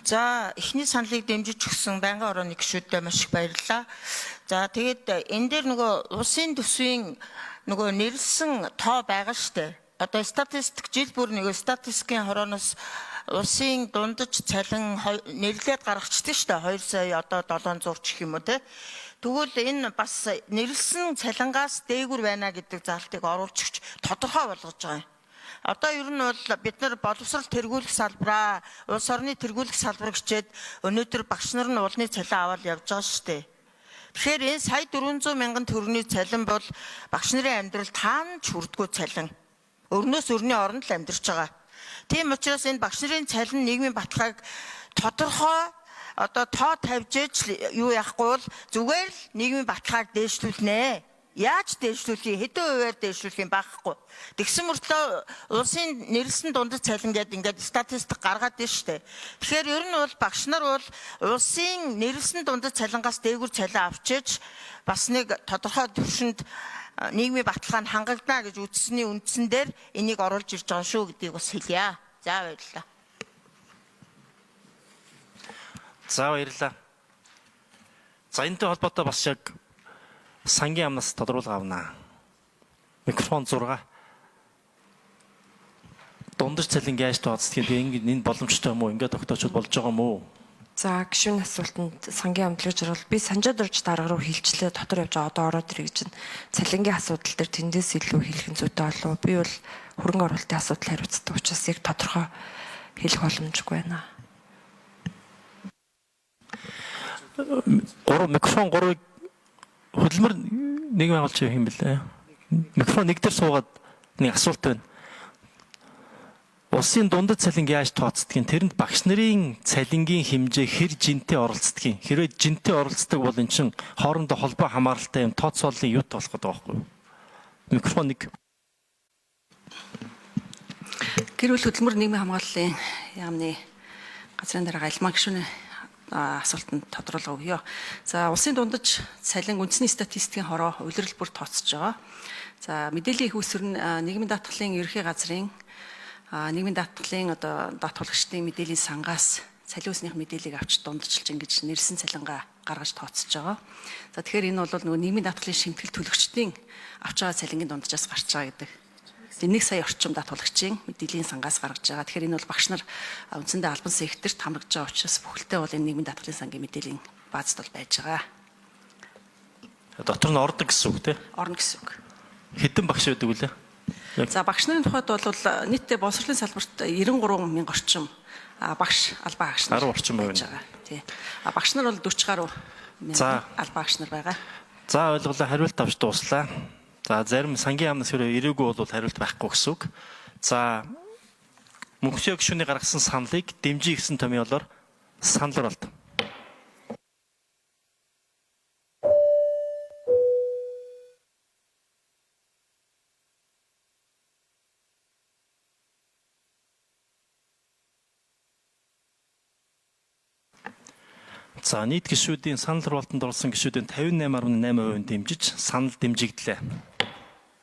За эхний саналыг дэмжиж өгсөн байнгын орооны гишүүдтэй маш их баярлалаа. За тэгээд энэ дээр нөгөө улсын төсвийн нөгөө нэрлсэн тоо байгаа штэ. Одоо статистик жил бүр нөгөө статистикийн хорооноос улсын дундаж цалин нэрлээд гаргацдаг штэ 2 сая одоо 700 ч гэх юм уу те. Тэгвэл энэ бас нэрлсэн цалингаас дээгүр байна гэдэг залтыг оруулж өгч тодорхой болгож байгаа юм. Одоо ер нь бол бид нар боловсрол тэргүүлэх салбараа улс орны тэргүүлэх салбар хичээд өнөөдөр багш нар нь уулны цалин аваад явж байгаа шүү дээ. Тэгэхээр энэ сая 400 мянган төгрөгийн цалин бол багш нарын амьдрал таан ч хүрдэггүй цалин. Өрнөөс өрний оронд л амьдарч байгаа. Тийм учраас энэ багш нарын цалин нийгмийн баталгааг тодорхой одоо тоо тавьж юу яахгүй бол зүгээр л нийгмийн баталгааг дээшлүүлнэ. Яаж дээшлүүлэх, хэдэн хувиар дээшлүүлэх юм байхгүй. Тэгсэн мөртлөө улсын нэрлсэн дундад цалин гэдэг ингээд статистик гаргаад байна шүү дээ. Тэгэхээр ер нь бол багш нар бол улсын нэрлсэн дундад цалингаас дээгүр цалин авчиж бас нэг тодорхой түвшинд нийгмийн баталгаа нь хангагдана гэж үзсний үндсэн дээр энийг оруулж ирж байгаа шүү гэдгийг бас хэлье. За баярлалаа. За баярлалаа. За энэтэй холбоотой бас яг сангийн амнаас тодруулга авнаа. Микрофон 6. Дундаж цалин яаж тооцдгийг энэ боломжтой юм уу? Ингээд тогтоочод болж байгаа юм уу? За гишүүний асуултанд сангийн амтлагч бол би санжаад орж дарга руу хилчлээ дотор явж байгаа одоо ороод ирэх гэж цалингийн асуудал дээр тэндээс илүү хэлэх зүйтэй болов. Би бол хөрөнгө оруулалтын асуудал хариуцдаг учраас яг тодорхой хэлэх боломжгүй байна. Микрофон 3-ыг хөдөлмөр нэг байгуулж юм бэлээ. Микрофон нэг дээр суугаад нэг асуулт байна. Улсын дундад цалин яаж тооцдгийг тэрэнд багш нарын цалингийн хэмжээ хэр жинтэй оролцдгийг. Хэрвээ жинтэй оролцдог бол эн чинь хоорондоо холбоо хамааралтай юм тооцооллын юут болох гэдэг байхгүй юу? Микрофон 1. Гэр бүл хөдөлмөр нийгмийн хамгааллын яамны газрын дарга Альмаа гишүүний асуултанд тодруулга өгье. За улсын дундаж цалин үндэсний статистикийн хороо улирал бүр тооцож байгаа. За мэдээллийн их усүр нь нийгмийн даатгалын ерөнхий газрын нийгмийн даатгалын одоо даатгуулагчдын мэдээллийн сангаас цалин усных мэдээллийг авч дундажлж ингэж нэрсэн цалингаа гаргаж тооцож байгаа. За тэгэхээр энэ бол нөгөө нийгмийн даатгалын шимтгэл төлөгчдийн авч байгаа цалингийн дунджаас гарч байгаа гэдэг. 1 сая орчим даатгуулагчийн мэдээллийн сангаас гаргаж байгаа. Тэгэхээр энэ бол багш нар үндсэндээ албан секторт хамрагдж байгаа учраас бүхэлдээ бол энэ нийгмийн даатгалын сангийн мэдээллийн баазд бол байж байгаа. Дотор нь ордог гэсэн үг тийм? Орно гэсэн үг. Хэдэн багш байдаг вүлээ? За багш нарын тухайд бол нийтдээ боловсролын салбарт 93 мянга орчим багш албан багш нар 10 орчим байна. Тий. Багш нар бол 40 гаруй мянган албан багш нар байгаа. За ойлголоо, хариулт авч дууслаа. За зарим сангийн амнаас ирээгүй бол хариулт байхгүй гэсэн үг. За мөнхсөө гишүүний гаргасан саналыг дэмжиж гисэн томьёолоор санал болт. За нийт гишүүдийн санал болтонд орсон гишүүдийн 58.8% дэмжиж санал дэмжигдлээ.